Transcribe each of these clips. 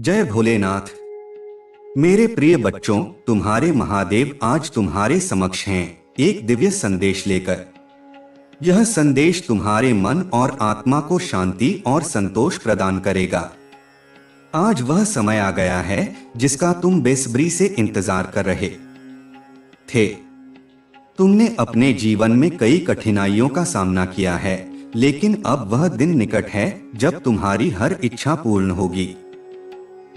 जय भोलेनाथ। मेरे प्रिय बच्चों, तुम्हारे महादेव आज तुम्हारे समक्ष हैं एक दिव्य संदेश लेकर। यह संदेश तुम्हारे मन और आत्मा को शांति और संतोष प्रदान करेगा। आज वह समय आ गया है जिसका तुम बेसब्री से इंतजार कर रहे थे। तुमने अपने जीवन में कई कठिनाइयों का सामना किया है, लेकिन अब वह दिन निकट है जब तुम्हारी हर इच्छा पूर्ण होगी।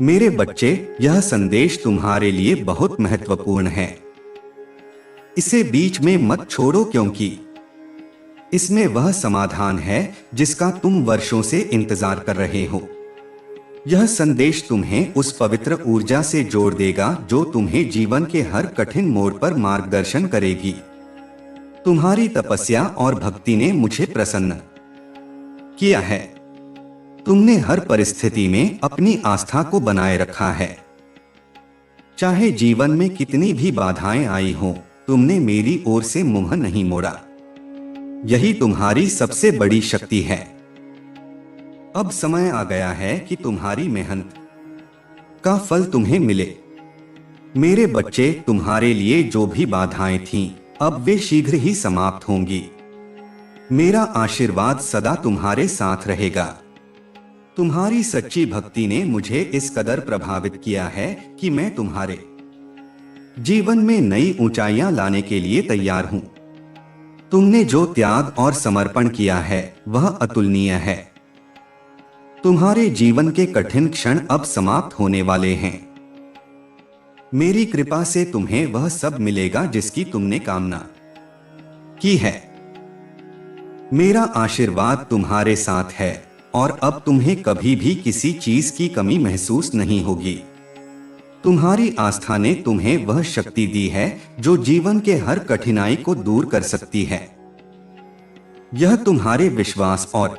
मेरे बच्चे, यह संदेश तुम्हारे लिए बहुत महत्वपूर्ण है। इसे बीच में मत छोड़ो, क्योंकि इसमें वह समाधान है जिसका तुम वर्षों से इंतजार कर रहे हो। यह संदेश तुम्हें उस पवित्र ऊर्जा से जोड़ देगा जो तुम्हें जीवन के हर कठिन मोड़ पर मार्गदर्शन करेगी। तुम्हारी तपस्या और भक्ति ने मुझे प्रसन्न किया है। तुमने हर परिस्थिति में अपनी आस्था को बनाए रखा है। चाहे जीवन में कितनी भी बाधाएं आई हों, तुमने मेरी ओर से मुंह नहीं मोड़ा। यही तुम्हारी सबसे बड़ी शक्ति है। अब समय आ गया है कि तुम्हारी मेहनत का फल तुम्हें मिले। मेरे बच्चे, तुम्हारे लिए जो भी बाधाएं थीं, अब वे शीघ्र ही समाप्त होंगी। मेरा आशीर्वाद सदा तुम्हारे साथ रहेगा। तुम्हारी सच्ची भक्ति ने मुझे इस कदर प्रभावित किया है कि मैं तुम्हारे जीवन में नई ऊंचाइयां लाने के लिए तैयार हूं। तुमने जो त्याग और समर्पण किया है वह अतुलनीय है। तुम्हारे जीवन के कठिन क्षण अब समाप्त होने वाले हैं। मेरी कृपा से तुम्हें वह सब मिलेगा जिसकी तुमने कामना की है। मेरा आशीर्वाद तुम्हारे साथ है और अब तुम्हें कभी भी किसी चीज की कमी महसूस नहीं होगी। तुम्हारी आस्था ने तुम्हें वह शक्ति दी है जो जीवन के हर कठिनाई को दूर कर सकती है। यह तुम्हारे विश्वास और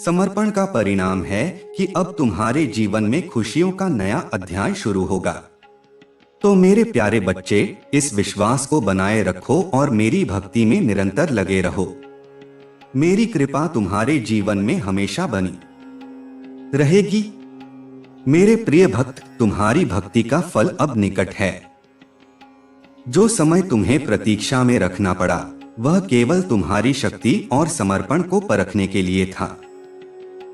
समर्पण का परिणाम है कि अब तुम्हारे जीवन में खुशियों का नया अध्याय शुरू होगा। तो मेरे प्यारे बच्चे, इस विश्वास को बनाए रखो और मेरी भक्ति में निरंतर लगे रहो। मेरी कृपा तुम्हारे जीवन में हमेशा बनी रहेगी। मेरे प्रिय भक्त, तुम्हारी भक्ति का फल अब निकट है। जो समय तुम्हें प्रतीक्षा में रखना पड़ा, वह केवल तुम्हारी शक्ति और समर्पण को परखने के लिए था।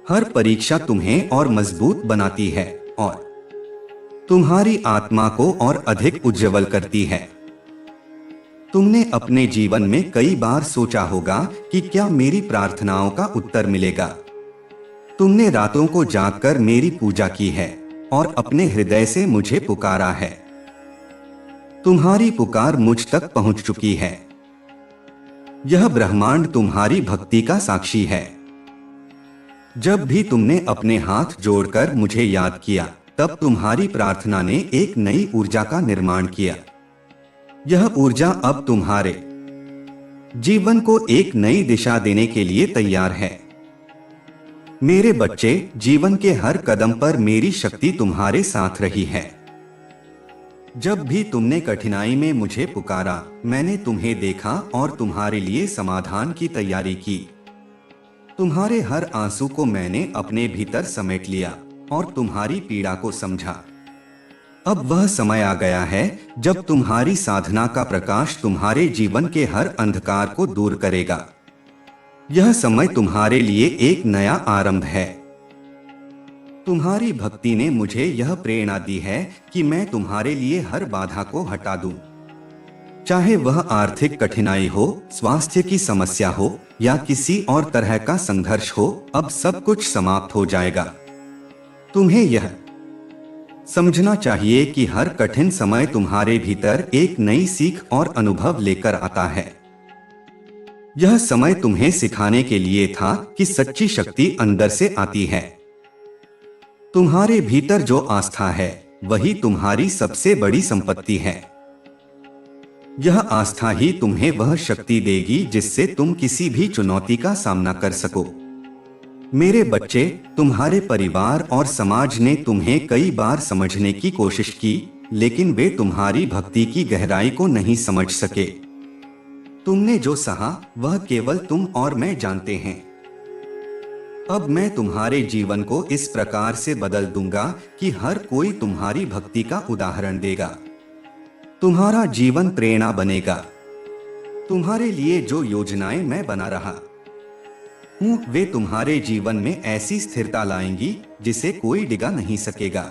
हर परीक्षा तुम्हें और मजबूत बनाती है और तुम्हारी आत्मा को और अधिक उज्जवल करती है। तुमने अपने जीवन में कई बार सोचा होगा कि क्या मेरी प्रार्थनाओं का उत्तर मिलेगा। तुमने रातों को जागकर मेरी पूजा की है और अपने हृदय से मुझे पुकारा है। तुम्हारी पुकार मुझ तक पहुंच चुकी है। यह ब्रह्मांड तुम्हारी भक्ति का साक्षी है। जब भी तुमने अपने हाथ जोड़कर मुझे याद किया, तब तुम्हारी प्रार्थना ने एक नई ऊर्जा का निर्माण किया। यह ऊर्जा अब तुम्हारे जीवन को एक नई दिशा देने के लिए तैयार है। मेरे बच्चे, जीवन के हर कदम पर मेरी शक्ति तुम्हारे साथ रही है। जब भी तुमने कठिनाई में मुझे पुकारा, मैंने तुम्हें देखा और तुम्हारे लिए समाधान की तैयारी की। तुम्हारे हर आंसू को मैंने अपने भीतर समेट लिया और तुम्हारी पीड़ा को समझा। अब वह समय आ गया है जब तुम्हारी साधना का प्रकाश तुम्हारे जीवन के हर अंधकार को दूर करेगा। यह समय तुम्हारे लिए एक नया आरंभ है। तुम्हारी भक्ति ने मुझे यह प्रेरणा दी है कि मैं तुम्हारे लिए हर बाधा को हटा दूं। चाहे वह आर्थिक कठिनाई हो, स्वास्थ्य की समस्या हो या किसी और तरह का संघर्ष हो, अब सब कुछ समाप्त हो जाएगा। तुम्हें यह समझना चाहिए कि हर कठिन समय तुम्हारे भीतर एक नई सीख और अनुभव लेकर आता है। यह समय तुम्हें सिखाने के लिए था कि सच्ची शक्ति अंदर से आती है। तुम्हारे भीतर जो आस्था है, वही तुम्हारी सबसे बड़ी संपत्ति है। यह आस्था ही तुम्हें वह शक्ति देगी जिससे तुम किसी भी चुनौती का सामना कर सको। मेरे बच्चे, तुम्हारे परिवार और समाज ने तुम्हें कई बार समझने की कोशिश की, लेकिन वे तुम्हारी भक्ति की गहराई को नहीं समझ सके। तुमने जो सहा, वह केवल तुम और मैं जानते हैं। अब मैं तुम्हारे जीवन को इस प्रकार से बदल दूंगा कि हर कोई तुम्हारी भक्ति का उदाहरण देगा। तुम्हारा जीवन प्रेरणा बनेगा। तुम्हारे लिए जो योजनाएं मैं बना रहा हूं वे तुम्हारे जीवन में ऐसी स्थिरता लाएंगी जिसे कोई डिगा नहीं सकेगा।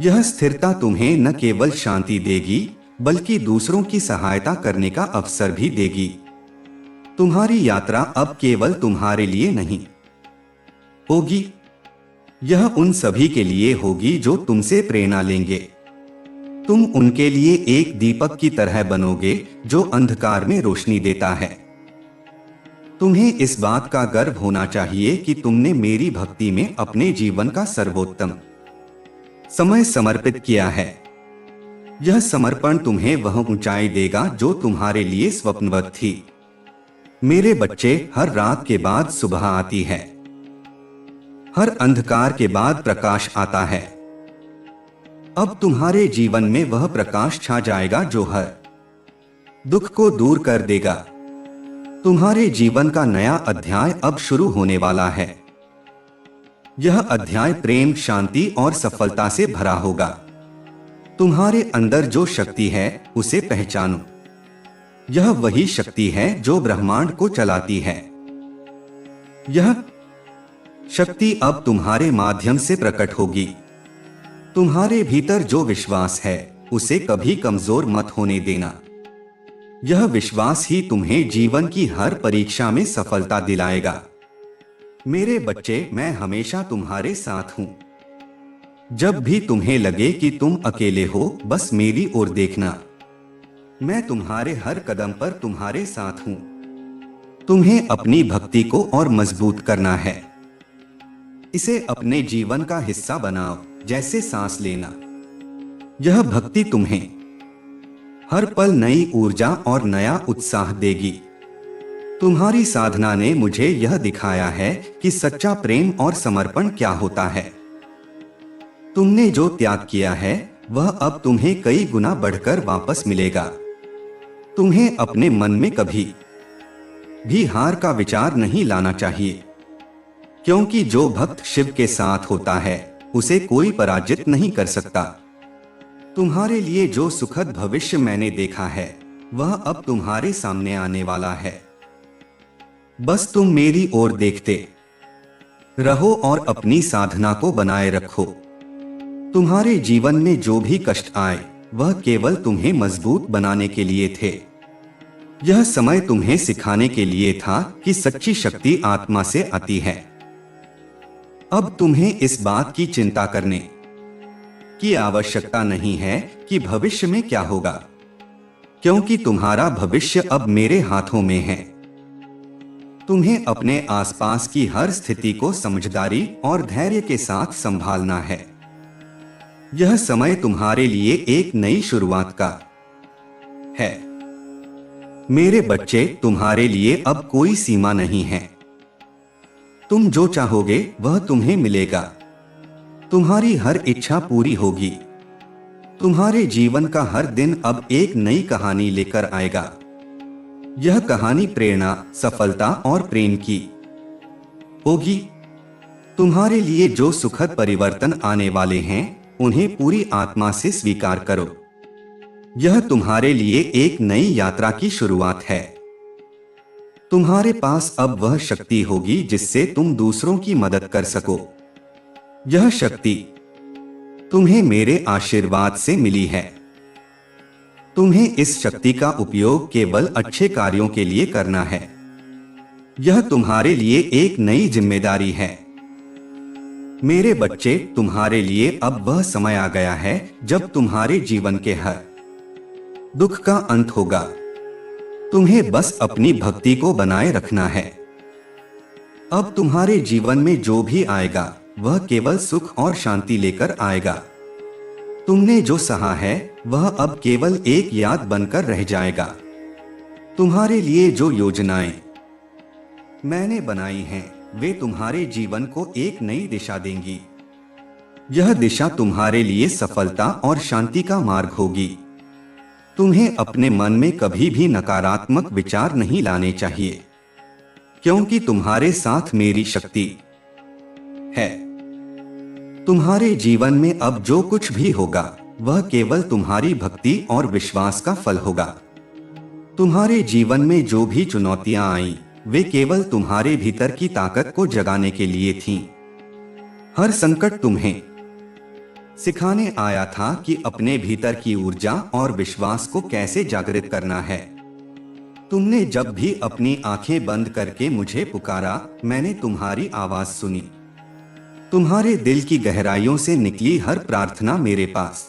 यह स्थिरता तुम्हें न केवल शांति देगी बल्कि दूसरों की सहायता करने का अवसर भी देगी। तुम्हारी यात्रा अब केवल तुम्हारे लिए नहीं होगी, यह उन सभी के लिए होगी जो तुमसे प्रेरणा लेंगे। तुम उनके लिए एक दीपक की तरह बनोगे जो अंधकार में रोशनी देता है। तुम्हें इस बात का गर्व होना चाहिए कि तुमने मेरी भक्ति में अपने जीवन का सर्वोत्तम समय समर्पित किया है। यह समर्पण तुम्हें वह ऊंचाई देगा जो तुम्हारे लिए स्वप्नवत थी। मेरे बच्चे, हर रात के बाद सुबह आती है, हर अंधकार के बाद प्रकाश आता है। अब तुम्हारे जीवन में वह प्रकाश छा जाएगा जो हर दुख को दूर कर देगा। तुम्हारे जीवन का नया अध्याय अब शुरू होने वाला है। यह अध्याय प्रेम, शांति और सफलता से भरा होगा। तुम्हारे अंदर जो शक्ति है उसे पहचानो। यह वही शक्ति है जो ब्रह्मांड को चलाती है। यह शक्ति अब तुम्हारे माध्यम से प्रकट होगी। तुम्हारे भीतर जो विश्वास है उसे कभी कमजोर मत होने देना। यह विश्वास ही तुम्हें जीवन की हर परीक्षा में सफलता दिलाएगा। मेरे बच्चे, मैं हमेशा तुम्हारे साथ हूं। जब भी तुम्हें लगे कि तुम अकेले हो, बस मेरी ओर देखना। मैं तुम्हारे हर कदम पर तुम्हारे साथ हूं। तुम्हें अपनी भक्ति को और मजबूत करना है। इसे अपने जीवन का हिस्सा बनाओ, जैसे सांस लेना। यह भक्ति तुम्हें हर पल नई ऊर्जा और नया उत्साह देगी। तुम्हारी साधना ने मुझे यह दिखाया है कि सच्चा प्रेम और समर्पण क्या होता है। तुमने जो त्याग किया है वह अब तुम्हें कई गुना बढ़कर वापस मिलेगा। तुम्हें अपने मन में कभी भी हार का विचार नहीं लाना चाहिए, क्योंकि जो भक्त शिव के साथ होता है उसे कोई पराजित नहीं कर सकता। तुम्हारे लिए जो सुखद भविष्य मैंने देखा है वह अब तुम्हारे सामने आने वाला है। बस तुम मेरी ओर देखते रहो और अपनी साधना को बनाए रखो। तुम्हारे जीवन में जो भी कष्ट आए वह केवल तुम्हें मजबूत बनाने के लिए थे। यह समय तुम्हें सिखाने के लिए था कि सच्ची शक्ति आत्मा से आती है। अब तुम्हें इस बात की चिंता करने की आवश्यकता नहीं है कि भविष्य में क्या होगा, क्योंकि तुम्हारा भविष्य अब मेरे हाथों में है। तुम्हें अपने आसपास की हर स्थिति को समझदारी और धैर्य के साथ संभालना है। यह समय तुम्हारे लिए एक नई शुरुआत का है। मेरे बच्चे, तुम्हारे लिए अब कोई सीमा नहीं है। तुम जो चाहोगे वह तुम्हें मिलेगा। तुम्हारी हर इच्छा पूरी होगी। तुम्हारे जीवन का हर दिन अब एक नई कहानी लेकर आएगा। यह कहानी प्रेरणा, सफलता और प्रेम की होगी। तुम्हारे लिए जो सुखद परिवर्तन आने वाले हैं उन्हें पूरी आत्मा से स्वीकार करो। यह तुम्हारे लिए एक नई यात्रा की शुरुआत है। तुम्हारे पास अब वह शक्ति होगी जिससे तुम दूसरों की मदद कर सको। यह शक्ति तुम्हें मेरे आशीर्वाद से मिली है। तुम्हें इस शक्ति का उपयोग केवल अच्छे कार्यों के लिए करना है। यह तुम्हारे लिए एक नई जिम्मेदारी है। मेरे बच्चे, तुम्हारे लिए अब वह समय आ गया है जब तुम्हारे जीवन के हर दुख का अंत होगा। तुम्हें बस अपनी भक्ति को बनाए रखना है। अब तुम्हारे जीवन में जो भी आएगा वह केवल सुख और शांति लेकर आएगा। तुमने जो सहा है वह अब केवल एक याद बनकर रह जाएगा। तुम्हारे लिए जो योजनाएं मैंने बनाई हैं वे तुम्हारे जीवन को एक नई दिशा देंगी। यह दिशा तुम्हारे लिए सफलता और शांति का मार्ग होगी। तुम्हें अपने मन में कभी भी नकारात्मक विचार नहीं लाने चाहिए, क्योंकि तुम्हारे साथ मेरी शक्ति है। तुम्हारे जीवन में अब जो कुछ भी होगा वह केवल तुम्हारी भक्ति और विश्वास का फल होगा। तुम्हारे जीवन में जो भी चुनौतियां आईं, वे केवल तुम्हारे भीतर की ताकत को जगाने के लिए थीं। हर संकट तुम्हें सिखाने आया था कि अपने भीतर की ऊर्जा और विश्वास को कैसे जागृत करना है। तुमने जब भी अपनी आंखें बंद करके मुझे पुकारा, मैंने तुम्हारी आवाज सुनी। तुम्हारे दिल की गहराइयों से निकली हर प्रार्थना मेरे पास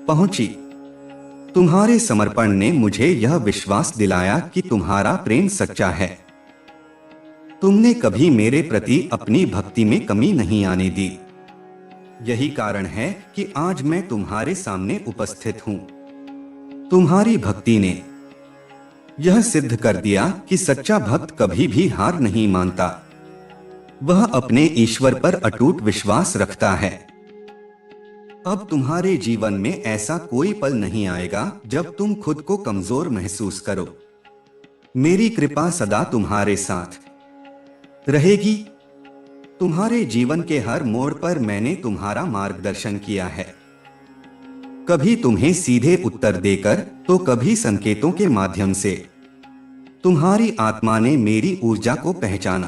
पहुंची। तुम्हारे समर्पण ने मुझे यह विश्वास दिलाया कि तुम्हारा प्रेम सच्चा है। तुमने कभी मेरे प्रति अपनी भक्ति में कमी नहीं आने दी। यही कारण है कि आज मैं तुम्हारे सामने उपस्थित हूं। तुम्हारी भक्ति ने यह सिद्ध कर दिया कि सच्चा भक्त कभी भी हार नहीं मानता। वह अपने ईश्वर पर अटूट विश्वास रखता है। अब तुम्हारे जीवन में ऐसा कोई पल नहीं आएगा जब तुम खुद को कमजोर महसूस करो। मेरी कृपा सदा तुम्हारे साथ रहेगी। तुम्हारे जीवन के हर मोड़ पर मैंने तुम्हारा मार्गदर्शन किया है, कभी तुम्हें सीधे उत्तर देकर तो कभी संकेतों के माध्यम से। तुम्हारी आत्मा ने मेरी ऊर्जा को पहचाना।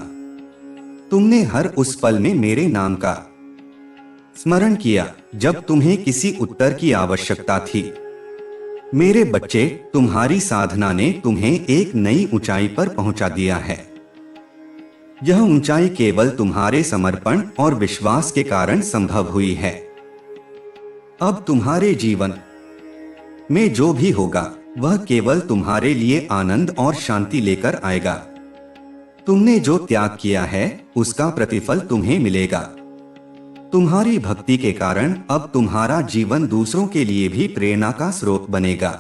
तुमने हर उस पल में मेरे नाम का स्मरण किया जब तुम्हें किसी उत्तर की आवश्यकता थी। मेरे बच्चे, तुम्हारी साधना ने तुम्हें एक नई ऊंचाई पर पहुंचा दिया है। यह ऊंचाई केवल तुम्हारे समर्पण और विश्वास के कारण संभव हुई है। अब तुम्हारे जीवन में जो भी होगा वह केवल तुम्हारे लिए आनंद और शांति लेकर आएगा। तुमने जो त्याग किया है उसका प्रतिफल तुम्हें मिलेगा। तुम्हारी भक्ति के कारण अब तुम्हारा जीवन दूसरों के लिए भी प्रेरणा का स्रोत बनेगा।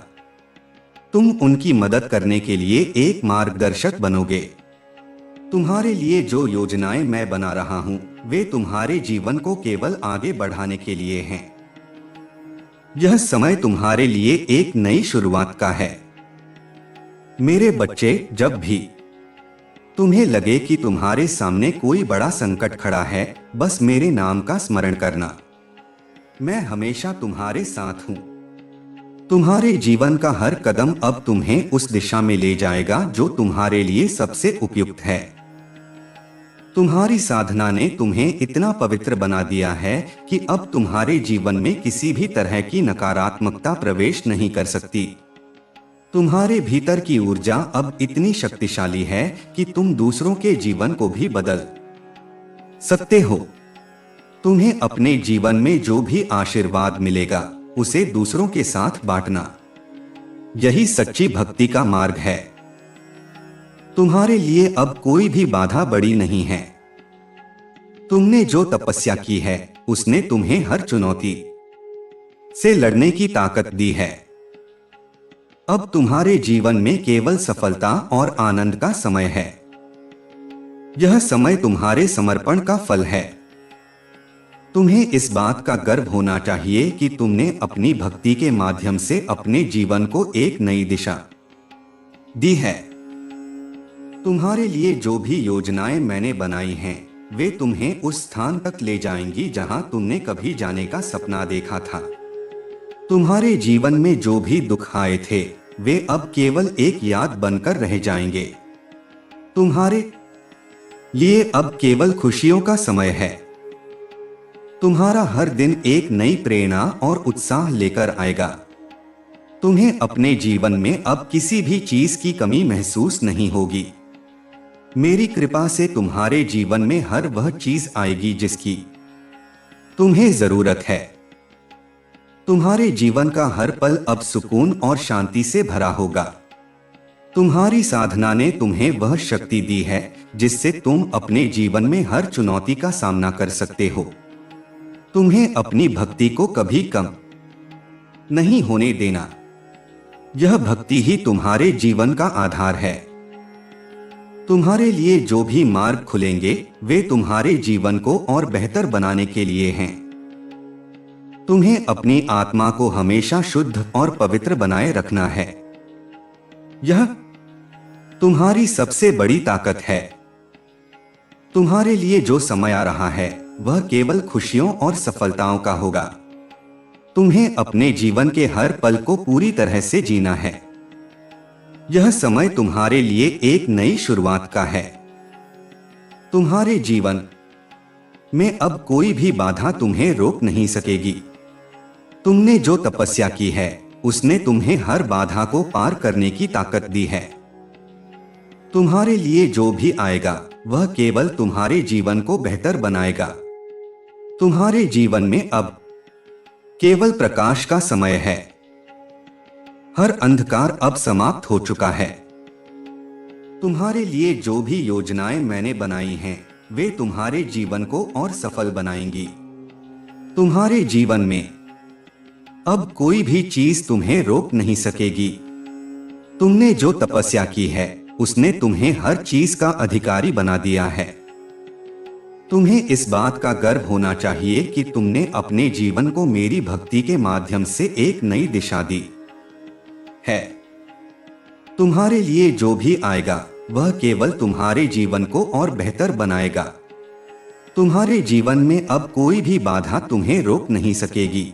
तुम उनकी मदद करने के लिए एक मार्गदर्शक बनोगे। तुम्हारे लिए जो योजनाएं मैं बना रहा हूं, वे तुम्हारे जीवन को केवल आगे बढ़ाने के लिए हैं। यह समय तुम्हारे लिए एक नई शुरुआत का है। मेरे बच्चे, जब भी तुम्हें लगे कि तुम्हारे सामने कोई बड़ा संकट खड़ा है, बस मेरे नाम का स्मरण करना। मैं हमेशा तुम्हारे साथ हूं। तुम्हारे जीवन का हर कदम अब तुम्हें उस दिशा में ले जाएगा जो तुम्हारे लिए सबसे उपयुक्त है। तुम्हारी साधना ने तुम्हें इतना पवित्र बना दिया है कि अब तुम्हारे जीवन में किसी भी तरह की नकारात्मकता प्रवेश नहीं कर सकती। तुम्हारे भीतर की ऊर्जा अब इतनी शक्तिशाली है कि तुम दूसरों के जीवन को भी बदल सकते हो। तुम्हें अपने जीवन में जो भी आशीर्वाद मिलेगा उसे दूसरों के साथ बांटना, यही सच्ची भक्ति का मार्ग है। तुम्हारे लिए अब कोई भी बाधा बड़ी नहीं है। तुमने जो तपस्या की है उसने तुम्हें हर चुनौती से लड़ने की ताकत दी है। अब तुम्हारे जीवन में केवल सफलता और आनंद का समय है। यह समय तुम्हारे समर्पण का फल है। तुम्हें इस बात का गर्व होना चाहिए कि तुमने अपनी भक्ति के माध्यम से अपने जीवन को एक नई दिशा दी है। तुम्हारे लिए जो भी योजनाएं मैंने बनाई हैं, वे तुम्हें उस स्थान तक ले जाएंगी जहां तुमने कभी जाने का सपना देखा था। तुम्हारे जीवन में जो भी दुख आए थे, वे अब केवल एक याद बनकर रह जाएंगे। तुम्हारे लिए अब केवल खुशियों का समय है। तुम्हारा हर दिन एक नई प्रेरणा और उत्साह लेकर आएगा। तुम्हें अपने जीवन में अब किसी भी चीज की कमी महसूस नहीं होगी। मेरी कृपा से तुम्हारे जीवन में हर वह चीज आएगी जिसकी तुम्हें जरूरत है। तुम्हारे जीवन का हर पल अब सुकून और शांति से भरा होगा। तुम्हारी साधना ने तुम्हें वह शक्ति दी है जिससे तुम अपने जीवन में हर चुनौती का सामना कर सकते हो। तुम्हें अपनी भक्ति को कभी कम नहीं होने देना। यह भक्ति ही तुम्हारे जीवन का आधार है। तुम्हारे लिए जो भी मार्ग खुलेंगे वे तुम्हारे जीवन को और बेहतर बनाने के लिए हैं। तुम्हें अपनी आत्मा को हमेशा शुद्ध और पवित्र बनाए रखना है। यह तुम्हारी सबसे बड़ी ताकत है। तुम्हारे लिए जो समय आ रहा है वह केवल खुशियों और सफलताओं का होगा। तुम्हें अपने जीवन के हर पल को पूरी तरह से जीना है। यह समय तुम्हारे लिए एक नई शुरुआत का है। तुम्हारे जीवन में अब कोई भी बाधा तुम्हें रोक नहीं सकेगी। तुमने जो तपस्या की है उसने तुम्हें हर बाधा को पार करने की ताकत दी है। तुम्हारे लिए जो भी आएगा वह केवल तुम्हारे जीवन को बेहतर बनाएगा। तुम्हारे जीवन में अब केवल प्रकाश का समय है। हर अंधकार अब समाप्त हो चुका है। तुम्हारे लिए जो भी योजनाएं मैंने बनाई हैं वे तुम्हारे जीवन को और सफल बनाएंगी। तुम्हारे जीवन में अब कोई भी चीज तुम्हें रोक नहीं सकेगी। तुमने जो तपस्या की है उसने तुम्हें हर चीज का अधिकारी बना दिया है। तुम्हें इस बात का गर्व होना चाहिए कि तुमने अपने जीवन को मेरी भक्ति के माध्यम से एक नई दिशा दी है। तुम्हारे लिए जो भी आएगा वह केवल तुम्हारे जीवन को और बेहतर बनाएगा। तुम्हारे जीवन में अब कोई भी बाधा तुम्हें रोक नहीं सकेगी।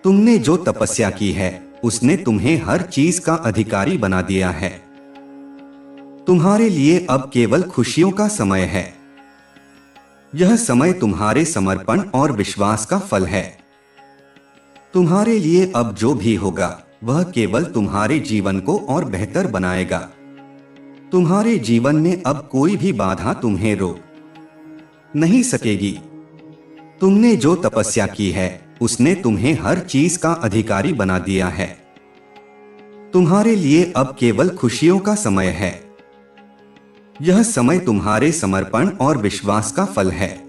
तुमने जो तपस्या की है उसने तुम्हें हर चीज का अधिकारी बना दिया है। तुम्हारे लिए अब केवल खुशियों का समय है। यह समय तुम्हारे समर्पण और विश्वास का फल है। तुम्हारे लिए अब जो भी होगा वह केवल तुम्हारे जीवन को और बेहतर बनाएगा। तुम्हारे जीवन में अब कोई भी बाधा तुम्हें रोक नहीं सकेगी। तुमने जो तपस्या की है उसने तुम्हें हर चीज का अधिकारी बना दिया है। तुम्हारे लिए अब केवल खुशियों का समय है। यह समय तुम्हारे समर्पण और विश्वास का फल है।